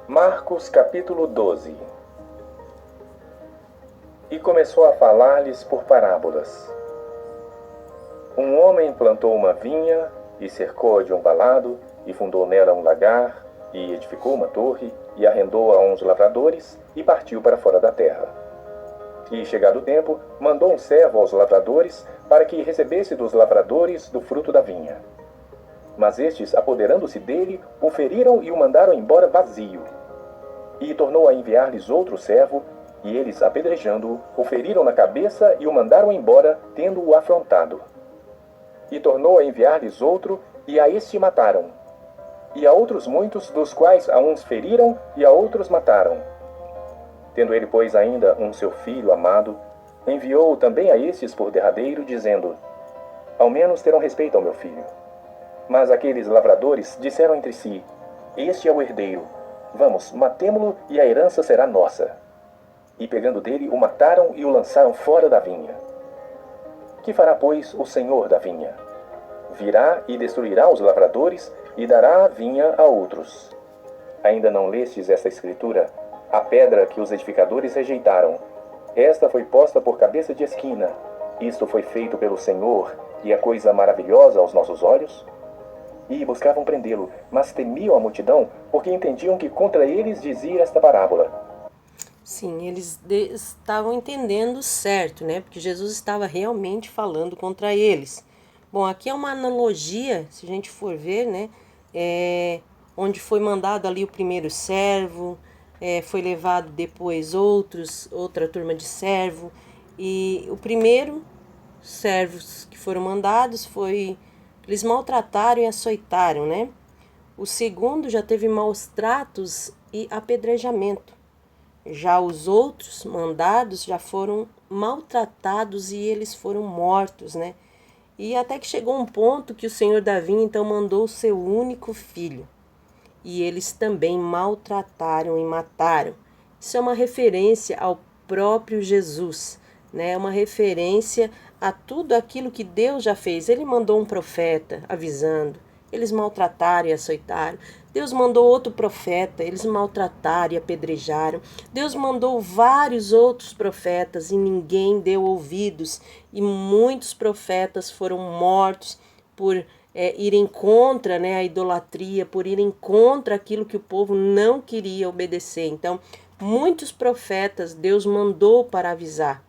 Marcos capítulo 12. E começou a falar-lhes por parábolas. Um homem plantou uma vinha, e cercou-a de um valado, e fundou nela um lagar, e edificou uma torre, e arrendou a uns lavradores, e partiu para fora da terra. E, chegado o tempo, mandou um servo aos lavradores, para que recebesse dos lavradores do fruto da vinha. Mas estes, apoderando-se dele, o feriram e o mandaram embora vazio. E tornou a enviar-lhes outro servo, e eles, apedrejando-o, o feriram na cabeça e o mandaram embora, tendo-o afrontado. E tornou a enviar-lhes outro, e a este mataram. E a outros muitos, dos quais a uns feriram, e a outros mataram. Tendo ele, pois, ainda um seu filho amado, enviou-o também a estes por derradeiro, dizendo: Ao menos terão respeito ao meu filho. Mas aqueles lavradores disseram entre si: Este é o herdeiro. Vamos, matemo-lo, e a herança será nossa. E pegando dele, o mataram e o lançaram fora da vinha. Que fará, pois, o senhor da vinha? Virá e destruirá os lavradores, e dará a vinha a outros. Ainda não lestes esta escritura? A pedra que os edificadores rejeitaram, esta foi posta por cabeça de esquina. Isto foi feito pelo Senhor, e é coisa maravilhosa aos nossos olhos? E buscavam prendê-lo, mas temiam a multidão, porque entendiam que contra eles dizia esta parábola. Sim, eles estavam entendendo certo, né? Porque Jesus estava realmente falando contra eles. Bom, aqui é uma analogia, se a gente for ver, né? Onde foi mandado ali o primeiro servo, foi levado depois outra turma de servo. E o primeiro servos que foram mandados eles maltrataram e açoitaram, né? O segundo já teve maus tratos e apedrejamento. Já os outros mandados já foram maltratados e eles foram mortos, né? E até que chegou um ponto que o Senhor da vinha então mandou o seu único filho. E eles também maltrataram e mataram. Isso é uma referência ao próprio Jesus, né? É uma referência a tudo aquilo que Deus já fez. Ele mandou um profeta avisando, eles maltrataram e açoitaram. Deus mandou outro profeta, eles maltrataram e apedrejaram. Deus mandou vários outros profetas e ninguém deu ouvidos. E muitos profetas foram mortos por irem contra, né, a idolatria, por irem contra aquilo que o povo não queria obedecer. Então, muitos profetas Deus mandou para avisar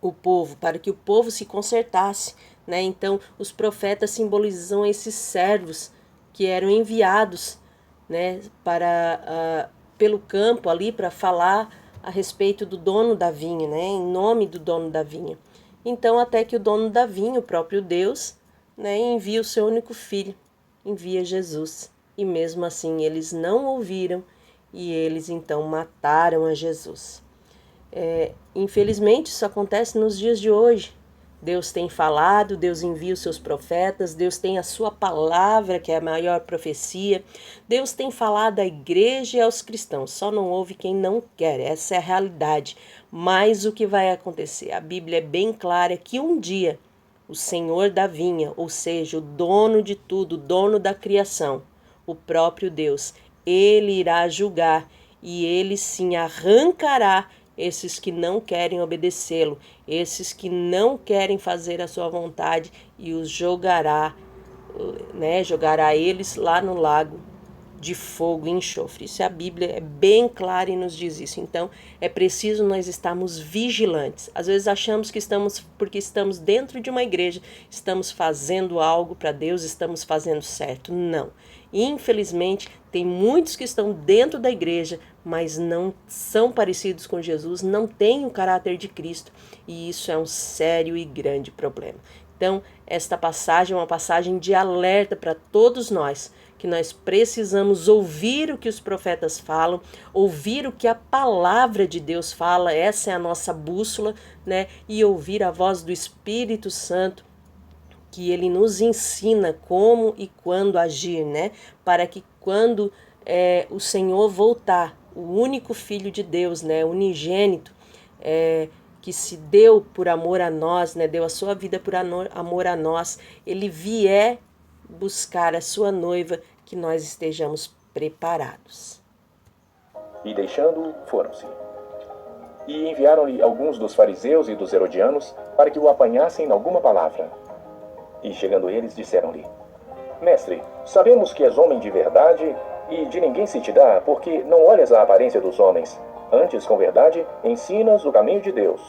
o povo, para que o povo se consertasse, né? Então, os profetas simbolizam esses servos que eram enviados, né, pelo campo ali para falar a respeito do dono da vinha, né, em nome do dono da vinha. Então, até que o dono da vinha, o próprio Deus, né, envia o seu único filho, envia Jesus. E mesmo assim eles não ouviram e eles então mataram a Jesus. Infelizmente isso acontece nos dias de hoje. Deus tem falado, Deus envia os seus profetas, Deus tem a sua palavra, que é a maior profecia. Deus tem falado à igreja e aos cristãos, só não ouve quem não quer, essa é a realidade. Mas o que vai acontecer? A Bíblia é bem clara que um dia o Senhor da vinha, ou seja, o dono de tudo, o dono da criação, o próprio Deus, ele irá julgar e ele sim arrancará esses que não querem obedecê-lo, esses que não querem fazer a sua vontade e os jogará, né, jogará eles lá no lago de fogo e enxofre. Isso a Bíblia é bem clara e nos diz isso. Então, é preciso nós estarmos vigilantes. Às vezes achamos que porque estamos dentro de uma igreja, estamos fazendo algo para Deus, estamos fazendo certo. Não. Infelizmente, tem muitos que estão dentro da igreja, mas não são parecidos com Jesus, não têm o caráter de Cristo, e isso é um sério e grande problema. Então, esta passagem é uma passagem de alerta para todos nós, que nós precisamos ouvir o que os profetas falam, ouvir o que a palavra de Deus fala, essa é a nossa bússola, né? E ouvir a voz do Espírito Santo, que ele nos ensina como e quando agir, né? Para que quando o Senhor voltar, o único Filho de Deus, né? Unigênito, que se deu por amor a nós, né? Deu a sua vida por amor a nós, ele vier buscar a sua noiva, que nós estejamos preparados. e deixando-o, foram-se. E enviaram-lhe alguns dos fariseus e dos herodianos para que o apanhassem em alguma palavra. E chegando eles, disseram-lhe: Mestre, sabemos que és homem de verdade e de ninguém se te dá, porque não olhas a aparência dos homens. Antes, com verdade, ensinas o caminho de Deus.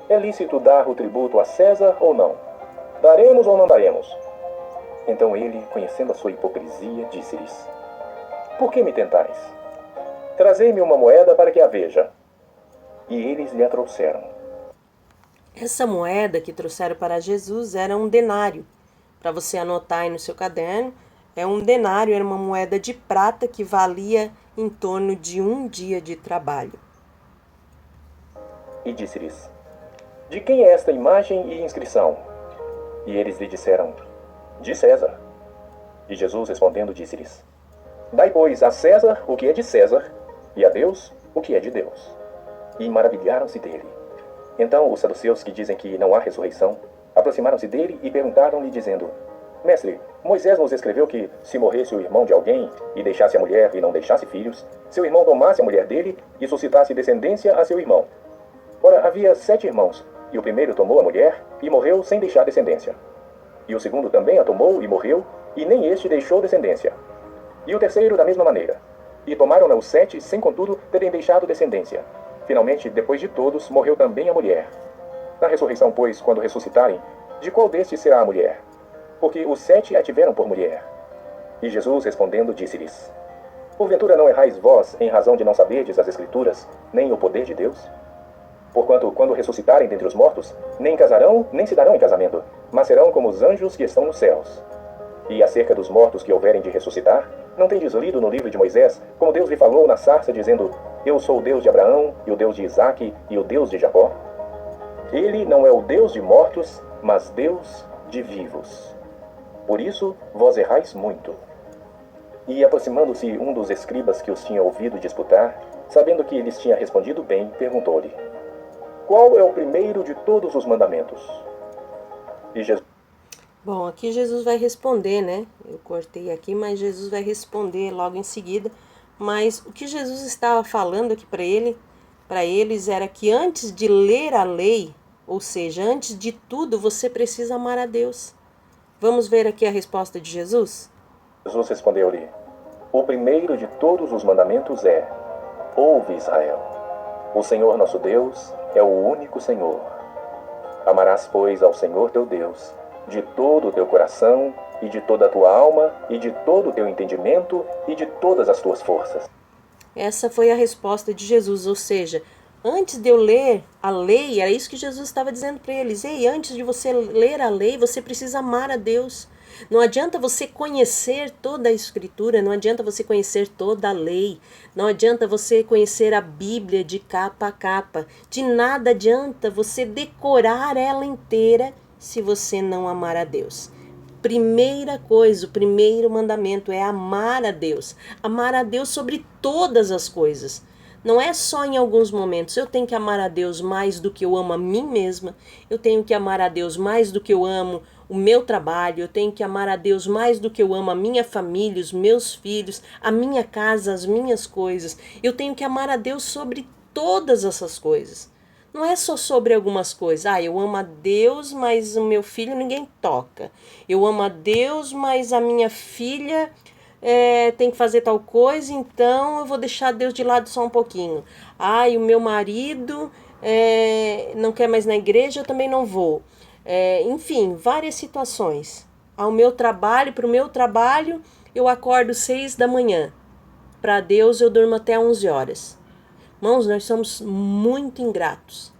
É lícito dar o tributo a César ou não? Daremos ou não daremos? Então ele, conhecendo a sua hipocrisia, disse-lhes: Por que me tentais? Trazei-me uma moeda para que a veja. E eles lhe a trouxeram. Essa moeda que trouxeram para Jesus era um denário. Para você anotar aí no seu caderno, é um denário, era uma moeda de prata que valia em torno de um dia de trabalho. E disse-lhes: De quem é esta imagem e inscrição? E eles lhe disseram: De César. E Jesus respondendo disse-lhes: Dai, pois, a César o que é de César, e a Deus o que é de Deus. E maravilharam-se dele. Então os saduceus, que dizem que não há ressurreição, aproximaram-se dele e perguntaram-lhe, dizendo: Mestre, Moisés nos escreveu que, se morresse o irmão de alguém, e deixasse a mulher e não deixasse filhos, seu irmão tomasse a mulher dele e suscitasse descendência a seu irmão. Ora, havia 7 irmãos, e o primeiro tomou a mulher e morreu sem deixar descendência. E o segundo também a tomou e morreu, e nem este deixou descendência. E o terceiro da mesma maneira. E tomaram-na os 7, sem contudo terem deixado descendência. Finalmente, depois de todos, morreu também a mulher. Na ressurreição, pois, quando ressuscitarem, de qual destes será a mulher? Porque os 7 a tiveram por mulher. E Jesus, respondendo, disse-lhes: Porventura não errais vós, em razão de não saberdes as Escrituras, nem o poder de Deus? Porquanto, quando ressuscitarem dentre os mortos, nem casarão, nem se darão em casamento, mas serão como os anjos que estão nos céus. E acerca dos mortos que houverem de ressuscitar, não tendes lido no livro de Moisés, como Deus lhe falou na sarça, dizendo: Eu sou o Deus de Abraão, e o Deus de Isaque, e o Deus de Jacó? Ele não é o Deus de mortos, mas Deus de vivos. Por isso vós errais muito. E aproximando-se um dos escribas que os tinha ouvido disputar, sabendo que lhes tinha respondido bem, perguntou-lhe: Qual é o primeiro de todos os mandamentos? E Jesus... Bom, aqui Jesus vai responder, né? Eu cortei aqui, mas Jesus vai responder logo em seguida. Mas o que Jesus estava falando aqui para eles era que antes de ler a lei, ou seja, antes de tudo, você precisa amar a Deus. Vamos ver aqui a resposta de Jesus? Jesus respondeu-lhe: O primeiro de todos os mandamentos é: Ouve, Israel, o Senhor nosso Deus é o único Senhor. Amarás, pois, ao Senhor teu Deus de todo o teu coração, e de toda a tua alma, e de todo o teu entendimento, e de todas as tuas forças. Essa foi a resposta de Jesus, ou seja, antes de eu ler a lei, era isso que Jesus estava dizendo para eles: Ei, antes de você ler a lei, você precisa amar a Deus. Não adianta você conhecer toda a Escritura, não adianta você conhecer toda a lei, não adianta você conhecer a Bíblia de capa a capa, de nada adianta você decorar ela inteira se você não amar a Deus. Primeira coisa, o primeiro mandamento é amar a Deus sobre todas as coisas. Não é só em alguns momentos. Eu tenho que amar a Deus mais do que eu amo a mim mesma. Eu tenho que amar a Deus mais do que eu amo o meu trabalho. Eu tenho que amar a Deus mais do que eu amo a minha família, os meus filhos, a minha casa, as minhas coisas. Eu tenho que amar a Deus sobre todas essas coisas. Não é só sobre algumas coisas. Eu amo a Deus, mas o meu filho ninguém toca. Eu amo a Deus, mas a minha filha tem que fazer tal coisa, então eu vou deixar Deus de lado só um pouquinho. O meu marido não quer mais na igreja, eu também não vou. Enfim, várias situações. Para o meu trabalho, eu acordo 6 da manhã. Para Deus, eu durmo até 11 horas. Irmãos, nós somos muito ingratos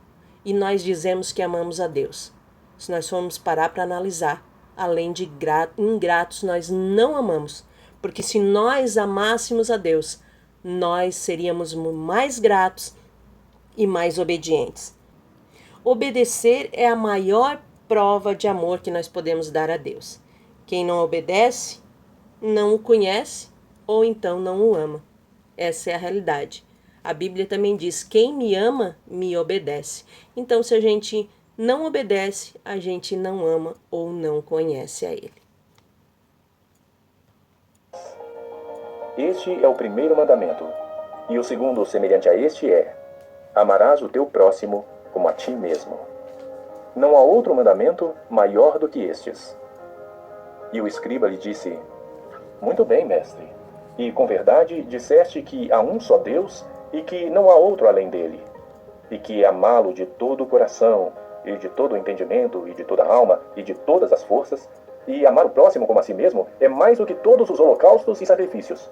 e nós dizemos que amamos a Deus. Se nós formos parar para analisar, além de ingratos, nós não amamos. Porque se nós amássemos a Deus, nós seríamos mais gratos e mais obedientes. Obedecer é a maior prova de amor que nós podemos dar a Deus. Quem não obedece, não o conhece ou então não o ama. Essa é a realidade. A Bíblia também diz: quem me ama, me obedece. Então, se a gente não obedece, a gente não ama ou não conhece a Ele. Este é o primeiro mandamento. E o segundo, semelhante a este, é: amarás o teu próximo como a ti mesmo. Não há outro mandamento maior do que estes. E o escriba lhe disse: muito bem, mestre. E com verdade disseste que há um só Deus e que não há outro além dele. E que amá-lo de todo o coração, e de todo o entendimento, e de toda a alma, e de todas as forças, e amar o próximo como a si mesmo, é mais do que todos os holocaustos e sacrifícios.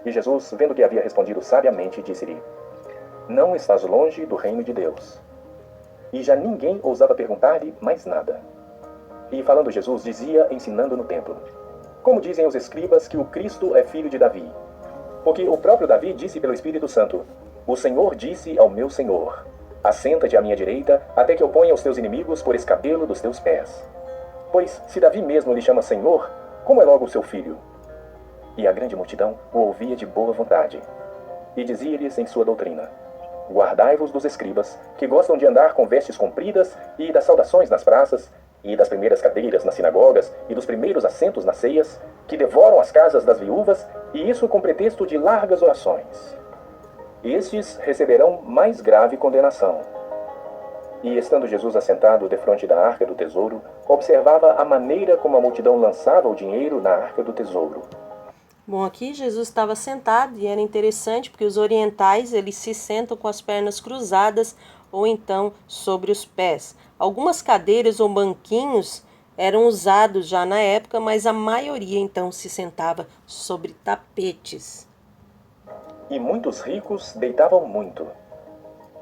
E Jesus, vendo que havia respondido sabiamente, disse-lhe: não estás longe do reino de Deus. E já ninguém ousava perguntar-lhe mais nada. E falando Jesus, dizia, ensinando no templo: como dizem os escribas que o Cristo é filho de Davi? Porque o próprio Davi disse pelo Espírito Santo: o Senhor disse ao meu Senhor: assenta-te à minha direita, até que eu ponha os teus inimigos por escabelo dos teus pés. Pois, se Davi mesmo lhe chama Senhor, como é logo o seu filho? E a grande multidão o ouvia de boa vontade. E dizia-lhes em sua doutrina: guardai-vos dos escribas, que gostam de andar com vestes compridas, e das saudações nas praças, e das primeiras cadeiras nas sinagogas, e dos primeiros assentos nas ceias, que devoram as casas das viúvas, e isso com pretexto de largas orações. Estes receberão mais grave condenação. E estando Jesus assentado defronte da arca do tesouro, observava a maneira como a multidão lançava o dinheiro na arca do tesouro. Bom, aqui Jesus estava sentado e era interessante porque os orientais eles se sentam com as pernas cruzadas ou então sobre os pés. Algumas cadeiras ou banquinhos eram usados já na época, mas a maioria então se sentava sobre tapetes. E muitos ricos deitavam muito.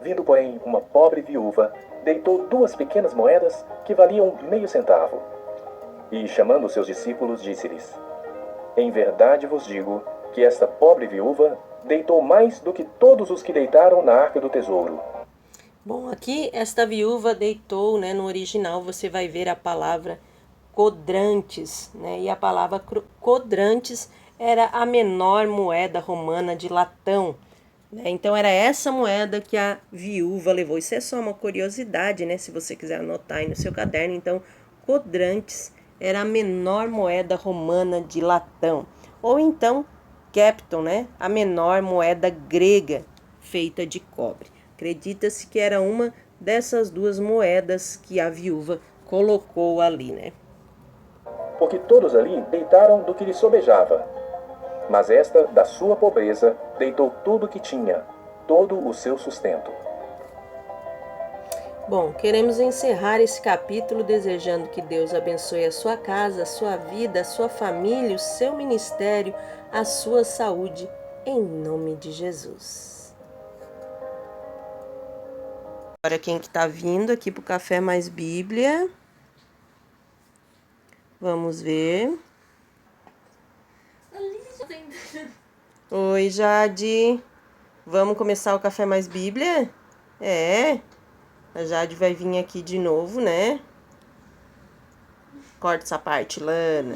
Vindo, porém, uma pobre viúva, deitou 2 pequenas moedas que valiam meio centavo. E, chamando seus discípulos, disse-lhes: em verdade vos digo que esta pobre viúva deitou mais do que todos os que deitaram na arca do tesouro. Bom, aqui esta viúva deitou, né, no original você vai ver a palavra quadrantes, né, e a palavra quadrantes era a menor moeda romana de latão, né, então era essa moeda que a viúva levou. Isso é só uma curiosidade, né, se você quiser anotar aí no seu caderno. Então, quadrantes era a menor moeda romana de latão, ou então Kepton, né, a menor moeda grega feita de cobre. Acredita-se que era uma dessas 2 moedas que a viúva colocou ali, né? Porque todos ali deitaram do que lhe sobejava. Mas esta, da sua pobreza, deitou tudo o que tinha, todo o seu sustento. Bom, queremos encerrar esse capítulo desejando que Deus abençoe a sua casa, a sua vida, a sua família, o seu ministério, a sua saúde, em nome de Jesus. Agora quem que tá vindo aqui pro Café Mais Bíblia? Vamos ver. Oi, Jade. Vamos começar o Café Mais Bíblia? É. A Jade vai vir aqui de novo, né? Corta essa parte, Lana.